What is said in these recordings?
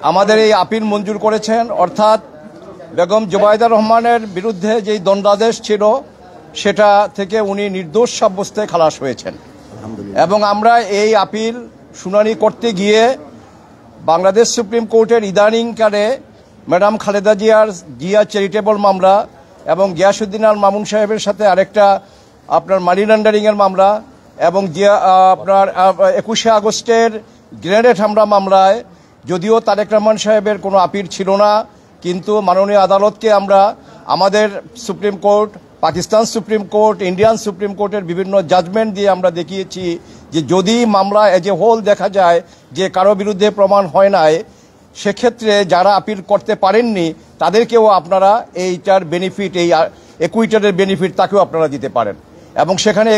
আমাদের এই আপিল মঞ্জুর করেছেন, অর্থাৎ বেগম জুবাইদা রহমানের বিরুদ্ধে যেই দণ্ডাদেশ ছিল সেটা থেকে উনি নির্দোষ সাব্যস্তে খালাস হয়েছেন। এবং আমরা এই আপিল শুনানি করতে গিয়ে বাংলাদেশ সুপ্রিম কোর্টের ইদানিংকালে ম্যাডাম খালেদা জিয়া চ্যারিটেবল মামলা এবং গিয়াসউদ্দিন আল মামুন সাহেবের সাথে আরেকটা আপনার মানি লন্ডারিংয়ের মামলা এবং আপনার 21শে আগস্টের গ্রেনেড হামলা মামলায় যদিও তারেক রহমান সাহেবের কোনো আপিল ছিল না, কিন্তু মাননীয় আদালতকে আমরা আমাদের supreme court, Pakistan supreme court, Indian supreme কোর্টের বিভিন্ন জাজমেন্ট দিয়ে আমরা দেখিয়েছি যে যদি মামলা এজ এ হোল দেখা যায় যে কারো বিরুদ্ধে প্রমাণ হয় নাই, সেক্ষেত্রে যারা আপিল করতে পারেননি তাদেরকেও আপনারা এইটার বেনিফিট, এই একুইটারের বেনিফিট তাকেও আপনারা দিতে পারেন। এবং সেখানে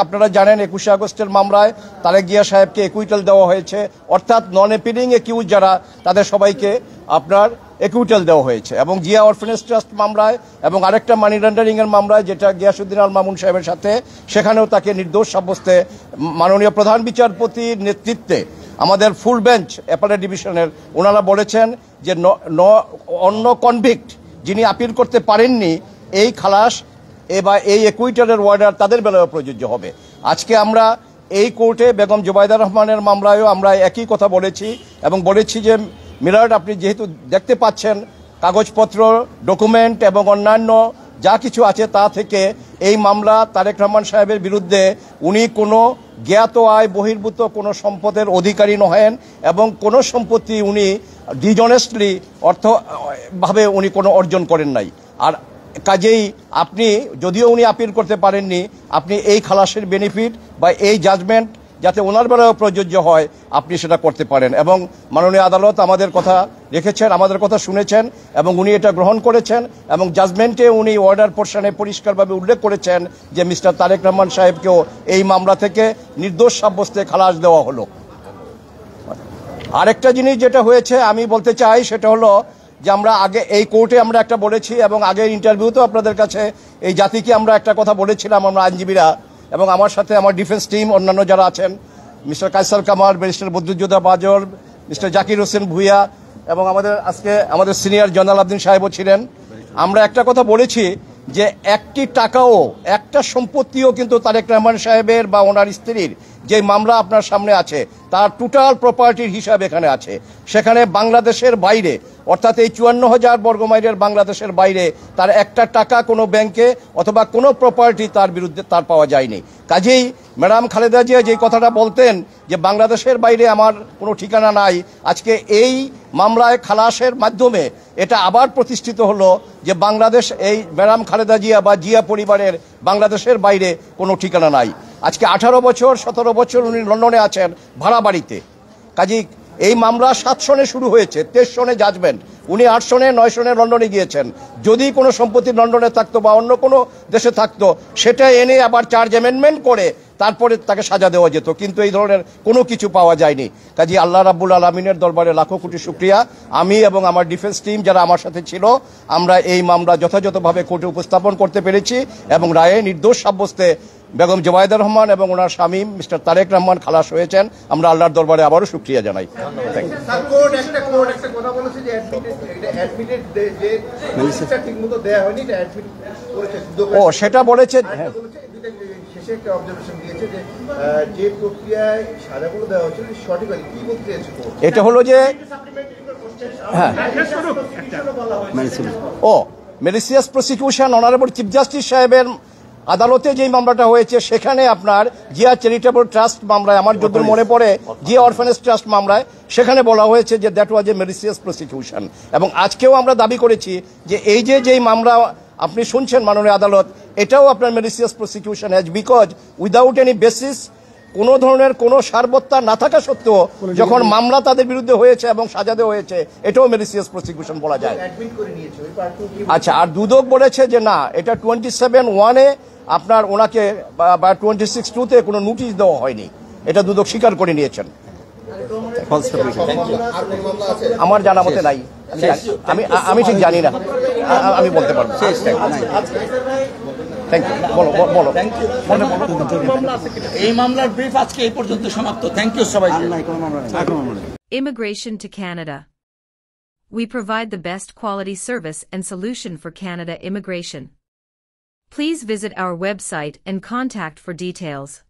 আপনারা জানেন 21শে আগস্টের মামলায় তারেক জিয়া সাহেবকে একুইটাল দেওয়া হয়েছে, অর্থাৎ নন অ্যাপিলিং একিউজ যারা তাদের সবাইকে আপনার একুইটাল দেওয়া হয়েছে। এবং জিয়া অরফেনেজ ট্রাস্ট মামলায় এবং আরেকটা মানি লন্ডারিংয়ের মামলায় যেটা গিয়াসউদ্দিন আল মামুন সাহেবের সাথে, সেখানেও তাকে নির্দোষ সাব্যস্তে মাননীয় প্রধান বিচারপতির নেতৃত্বে আমাদের ফুল বেঞ্চ অ্যাপেলেট ডিভিশনের ওনারা বলেছেন যে অন্য কনভিক্ট যিনি আপিল করতে পারেননি এই খালাস এবার এই একুইটারের ওয়ার্ডার তাদের বেলায় প্রযোজ্য হবে। আজকে আমরা এই কোর্টে বেগম জুবাইদা রহমানের মামলায়ও আমরা একই কথা বলেছি এবং বলেছি যে মিলার্ড, আপনি যেহেতু দেখতে পাচ্ছেন কাগজপত্র, ডকুমেন্ট এবং অন্যান্য যা কিছু আছে তা থেকে এই মামলা তারেক রহমান সাহেবের বিরুদ্ধে উনি কোনো জ্ঞাত আয় বহির্ভূত কোনো সম্পদের অধিকারী নহেন এবং কোনো সম্পত্তি উনি ডিজনেস্টলি অর্থভাবে উনি কোনো অর্জন করেন নাই। আর কাজেই আপনি যদিও উনি আপিল করতে পারেননি, আপনি এই খালাসের বেনিফিট বা এই জাজমেন্ট যাতে ওনার বেলায় প্রযোজ্য হয় আপনি সেটা করতে পারেন। এবং মাননীয় আদালত আমাদের কথা রেখেছেন, আমাদের কথা শুনেছেন এবং উনি এটা গ্রহণ করেছেন এবং জাজমেন্টে উনি অর্ডার পোর্শনে পরিষ্কারভাবে উল্লেখ করেছেন যে মিস্টার তারেক রহমান সাহেবকেও এই মামলা থেকে নির্দোষ সাব্যস্তে খালাস দেওয়া হলো। আরেকটা জিনিস যেটা হয়েছে আমি বলতে চাই সেটা হলো যে আমরা আগে এই কোর্টে আমরা একটা বলেছি এবং আগের ইন্টারভিউতেও আপনাদের কাছে এই জাতিকে আমরা একটা কথা বলেছিলাম, আমরা আইনজীবীরা এবং আমার সাথে আমার ডিফেন্স টিম অন্যান্য যারা আছেন, মিস্টার কায়সার কামাল, ব্যারিস্টার বদরুজ্জোধা বাজর, মিস্টার জাকির হোসেন ভুইয়া এবং আমাদের সিনিয়র জয়নাল আবদিন সাহেবও ছিলেন। আমরা একটা কথা বলেছি যে একটি টাকাও, একটা সম্পত্তিও কিন্তু তারেক রহমান সাহেবের বা ওনার স্ত্রীর যে মামলা আপনার সামনে আছে তার টোটাল প্রপার্টির হিসাব এখানে আছে। সেখানে বাংলাদেশের বাইরে, অর্থাৎ এই 54,000 বর্গমাইলের বাংলাদেশের বাইরে তার একটা টাকা কোনো ব্যাংকে অথবা কোনো প্রপার্টি তার বিরুদ্ধে তার পাওয়া যায়নি। কাজেই ম্যাডাম খালেদা জিয়া যে কথাটা বলতেন যে বাংলাদেশের বাইরে আমার কোনো ঠিকানা নাই, আজকে এই মামলায় খালাসের মাধ্যমে এটা আবার প্রতিষ্ঠিত হলো যে বাংলাদেশ, এই ম্যাডাম খালেদা জিয়া বা জিয়া পরিবারের বাংলাদেশের বাইরে কোনো ঠিকানা নাই। আজকে 18 বছর 17 বছর উনি লন্ডনে আছেন ভাড়া বাড়িতে। কাজেই এই মামলা 7 সনে শুরু হয়েছে, 23 সনে জাজমেন্ট, উনি 8 সনে 9 সনে লন্ডনে গিয়েছেন। যদি কোনো সম্পত্তি লন্ডনে থাকতো বা অন্য কোনো দেশে থাকতো সেটা এনে আবার চার্জ অ্যামেন্ডমেন্ট করে তারপরে তাকে সাজা দেওয়া যেত, কিন্তু এই ধরনের কোনো কিছু পাওয়া যায়নি। কাজেই আল্লাহ রাব্বুল আলামিনের দরবারে লাখো কোটি শুকরিয়া। আমি এবং আমার ডিফেন্স টিম যারা আমার সাথে ছিল আমরা এই মামলা যথাযথভাবে কোর্টে উপস্থাপন করতে পেরেছি এবং রায়ে নির্দোষ সাব্যস্তে বেগম জুবাইদা রহমান এবং ওনার স্বামী মিস্টার তারেক রহমান খালাস হয়েছেন। আমরা আল্লাহর দরবারে আবারও শুকরিয়া জানাই। ও সেটা বলেছে, এটা হলো যে হ্যাঁ ও malicious prosecution honourable chief justice সাহেবের আদালতে যে মামলাটা হয়েছে সেখানে আপনার জিয়া চ্যারিটেবল ট্রাস্ট মামলায়, আমার যতদূর মনে পড়ে জিয়া অরফেনেজ ট্রাস্ট মামলায়, সেখানে বলা হয়েছে যে that was A malicious prosecution. এবং আজকেও আমরা দাবি করেছি যে এই যেই মামলা আপনি শুনছেন মাননীয় আদালত, এটাও আপনার malicious prosecution has because without any basis, কোনো ধরনের কোনো সারবত্তা না থাকা সত্ত্বেও যখন মামলা তাদের বিরুদ্ধে হয়েছে এবং সাজা দেওয়া হয়েছে, এটাও ম্যালিসিয়াস প্রসিকিউশন বলা যায়। আচ্ছা, আর দুদক বলেছে যে না, এটা 27(1)-এ আপনার ওনাকে বা 26(2)-তে কোনো নোটিশ দেওয়া হয়নি, এটা দুদক স্বীকার করে নিয়েছেন। আমার জানা মতে নাই, আমি ঠিক জানি না, আমি বলতে পারবো। Thank you. বলো বলো। এই মামলার ব্রিফ আজকে এই পর্যন্ত সমাপ্ত। থ্যাংক ইউ সবাই। Immigration to Canada. we provide the best quality service and solution for Canada immigration. Please visit our website and contact for details.